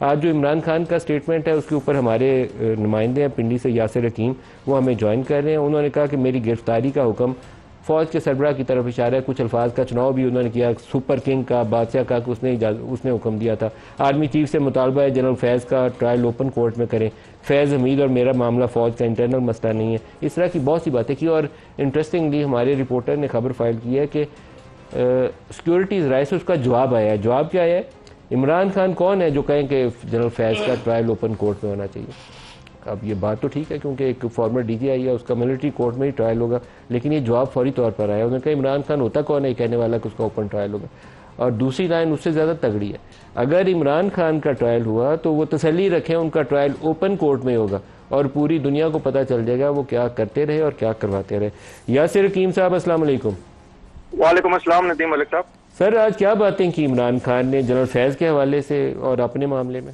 آج جو عمران خان کا سٹیٹمنٹ ہے اس کے اوپر ہمارے نمائندے ہیں پنڈی سے یاسر حکیم، وہ ہمیں جوائن کر رہے ہیں. انہوں نے کہا کہ میری گرفتاری کا حکم فوج کے سربراہ کی طرف اشارہ ہے. کچھ الفاظ کا چناؤ بھی انہوں نے کیا، سپر کنگ کا، بادشاہ کا، کہ اس نے حکم دیا تھا. آرمی چیف سے مطالبہ ہے جنرل فیض کا ٹرائل اوپن کورٹ میں کریں. فیض حمید اور میرا معاملہ فوج کا انٹرنل مسئلہ نہیں ہے. اس طرح کی بہت سی باتیں کی. اور انٹرسٹنگلی ہمارے رپورٹر نے خبر فائل کی ہے کہ سیکورٹیز رائے سے اس کا جواب آیا ہے. جواب کیا ہے؟ عمران خان کون ہے جو کہیں کہ جنرل فیض کا ٹرائل اوپن کورٹ میں ہونا چاہیے؟ اب یہ بات تو ٹھیک ہے کیونکہ ایک فارمر ڈی جی آئی ہے، اس کا ملٹری کورٹ میں ہی ٹرائل ہوگا، لیکن یہ جواب فوری طور پر آیا. انہوں نے کہا عمران خان ہوتا کون ہے یہ کہنے والا کہ اس کا اوپن ٹرائل ہوگا. اور دوسری لائن اس سے زیادہ تگڑی ہے، اگر عمران خان کا ٹرائل ہوا تو وہ تسلی رکھیں ان کا ٹرائل اوپن کورٹ میں ہوگا اور پوری دنیا کو پتہ چل جائے گا وہ کیا کرتے رہے اور کیا کرواتے رہے. یاسر حکیم صاحب السلام علیکم. وعلیکم السلام ندیم ملک صاحب. سر آج کیا باتیں کی عمران خان نے جنرل فیض کے حوالے سے اور اپنے معاملے میں؟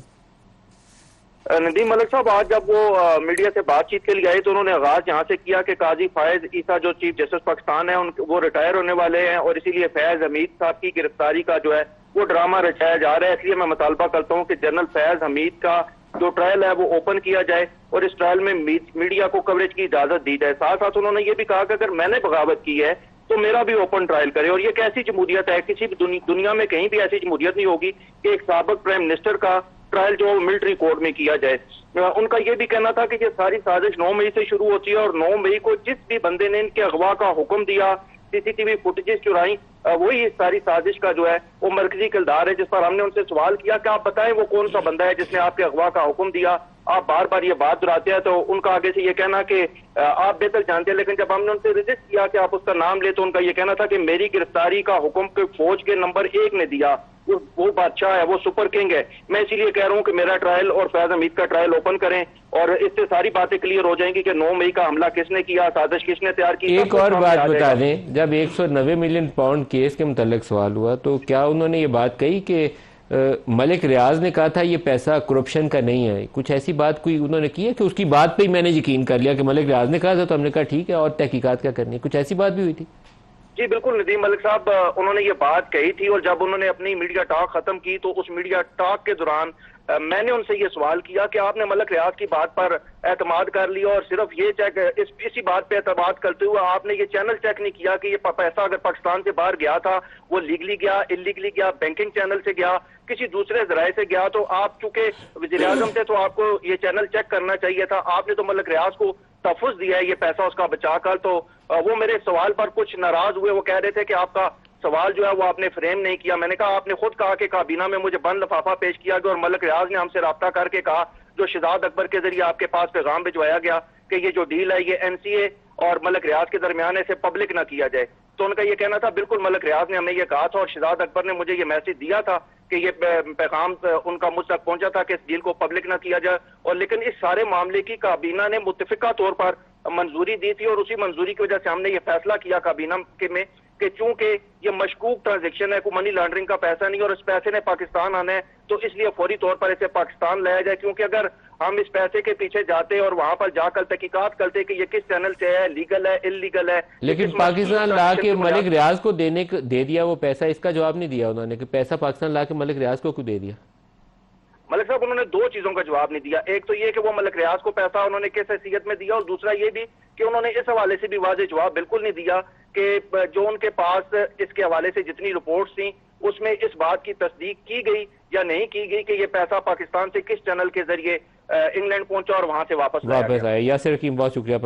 ندیم ملک صاحب آج جب وہ میڈیا سے بات چیت کے لیے آئے تو انہوں نے آغاز یہاں سے کیا کہ قاضی فائز عیسیٰ جو چیف جسٹس پاکستان ہے وہ ریٹائر ہونے والے ہیں اور اسی لیے فیض حمید صاحب کی گرفتاری کا جو ہے وہ ڈرامہ رچایا جا رہا ہے. اس لیے میں مطالبہ کرتا ہوں کہ جنرل فیض حمید کا جو ٹرائل ہے وہ اوپن کیا جائے اور اس ٹرائل میں میڈیا کو کوریج کی اجازت دی جائے. ساتھ ساتھ انہوں نے یہ بھی کہا کہ اگر میں نے بغاوت کی ہے تو میرا بھی اوپن ٹرائل کرے. اور یہ کیسی جمہوریت ہے؟ کسی بھی دنیا میں کہیں بھی ایسی جمہوریت نہیں ہوگی کہ ایک سابق پرائم منسٹر کا ٹرائل جو ملٹری کورٹ میں کیا جائے. ان کا یہ بھی کہنا تھا کہ یہ ساری سازش 9 مئی سے شروع ہوتی ہے اور 9 مئی کو جس بھی بندے نے ان کے اغوا کا حکم دیا، سی سی ٹی وی فوٹیجز چرائیں، وہی اس ساری سازش کا جو ہے وہ مرکزی کردار ہے. جس پر ہم نے ان سے سوال کیا کہ آپ بتائیں وہ کون سا بندہ ہے جس نے آپ کے اغوا کا حکم دیا؟ آپ بار بار یہ بات دہراتے ہیں تو ان کا آگے سے یہ کہنا کہ آپ بہتر جانتے ہیں. لیکن جب ہم نے ان سے رجسٹ کیا کہ آپ اس کا نام لے تو ان کا یہ کہنا تھا کہ میری گرفتاری کا حکم فوج کے نمبر 1 نے دیا، وہ بادشاہ ہے، وہ سپر کنگ ہے. میں اسی لیے کہہ رہا ہوں کہ میرا ٹرائل اور فیض حمید کا ٹرائل اوپن کریں اور اس سے ساری باتیں کلیئر ہو جائیں گی کہ 9 مئی کا حملہ کس نے کیا، سازش کس نے تیار کی. ایک اور بات بتا دیں، جب 190 ملین پاؤنڈ کیس کے متعلق سوال ہوا تو کیا انہوں نے یہ بات کہی کہ ملک ریاض نے کہا تھا یہ پیسہ کرپشن کا نہیں ہے؟ کچھ ایسی بات کوئی انہوں نے کی ہے کہ اس کی بات پہ ہی میں نے یقین کر لیا کہ ملک ریاض نے کہا تھا تو ہم نے کہا ٹھیک ہے اور تحقیقات کیا کرنی ہے؟ کچھ ایسی بات بھی ہوئی تھی؟ جی بالکل ندیم ملک صاحب، انہوں نے یہ بات کہی تھی اور جب انہوں نے اپنی میڈیا ٹاک ختم کی تو اس میڈیا ٹاک کے دوران میں نے ان سے یہ سوال کیا کہ آپ نے ملک ریاض کی بات پر اعتماد کر لیا اور صرف یہ چیک اسی بات پہ اعتماد کرتے ہوئے آپ نے یہ چینل چیک نہیں کیا کہ یہ پیسہ اگر پاکستان سے باہر گیا تھا وہ لیگلی گیا، انلیگلی گیا، بینکنگ چینل سے گیا، کسی دوسرے ذرائع سے گیا؟ تو آپ چونکہ وزیر اعظم تھے تو آپ کو یہ چینل چیک کرنا چاہیے تھا. آپ نے تو ملک ریاض کو تحفظ دیا ہے یہ پیسہ اس کا بچا کر. تو وہ میرے سوال پر کچھ ناراض ہوئے، وہ کہہ رہے تھے کہ آپ کا سوال جو ہے وہ آپ نے فریم نہیں کیا. میں نے کہا آپ نے خود کہا کہ کابینہ میں مجھے بند لفافہ پیش کیا گیا اور ملک ریاض نے ہم سے رابطہ کر کے کہا جو شہزاد اکبر کے ذریعے آپ کے پاس پیغام بھجوایا گیا کہ یہ جو ڈیل ہے یہ این سی اے اور ملک ریاض کے درمیان اسے پبلک نہ کیا جائے. تو ان کا یہ کہنا تھا بالکل ملک ریاض نے ہمیں یہ کہا تھا اور شہزاد اکبر نے مجھے یہ میسج دیا تھا کہ یہ پیغام ان کا مجھ تک پہنچا تھا کہ اس ڈیل کو پبلک نہ کیا جائے. اور لیکن اس سارے معاملے کی کابینہ نے متفقہ طور پر منظوری دی تھی اور اسی منظوری کی وجہ سے ہم نے یہ فیصلہ کیا کابینہ میں کہ چونکہ یہ مشکوک ٹرانزیکشن ہے، کوئی منی لانڈرنگ کا پیسہ نہیں اور اس پیسے نے پاکستان آنا ہے تو اس لیے فوری طور پر اسے پاکستان لایا جائے. کیونکہ اگر ہم اس پیسے کے پیچھے جاتے اور وہاں پر جا کر تحقیقات کرتے کہ یہ کس چینل سے ہے، لیگل ہے، انلیگل ہے، لیکن پاکستان لا کے ملک ریاض کو دے دیا وہ پیسہ، اس کا جواب نہیں دیا انہوں نے کہ پیسہ پاکستان لا کے ملک ریاض کو کیوں دے دیا؟ ملک صاحب انہوں نے 2 چیزوں کا جواب نہیں دیا. ایک تو یہ کہ وہ ملک ریاض کو پیسہ انہوں نے کس حیثیت میں دیا اور دوسرا یہ بھی کہ انہوں نے اس حوالے سے بھی واضح جواب بالکل نہیں دیا کہ جو ان کے پاس اس کے حوالے سے جتنی رپورٹس تھیں اس میں اس بات کی تصدیق کی گئی یا نہیں کی گئی کہ یہ پیسہ پاکستان سے کس چینل کے ذریعے انگلینڈ پہنچا اور وہاں سے واپس آیا. یاسر حکیم بہت شکریہ.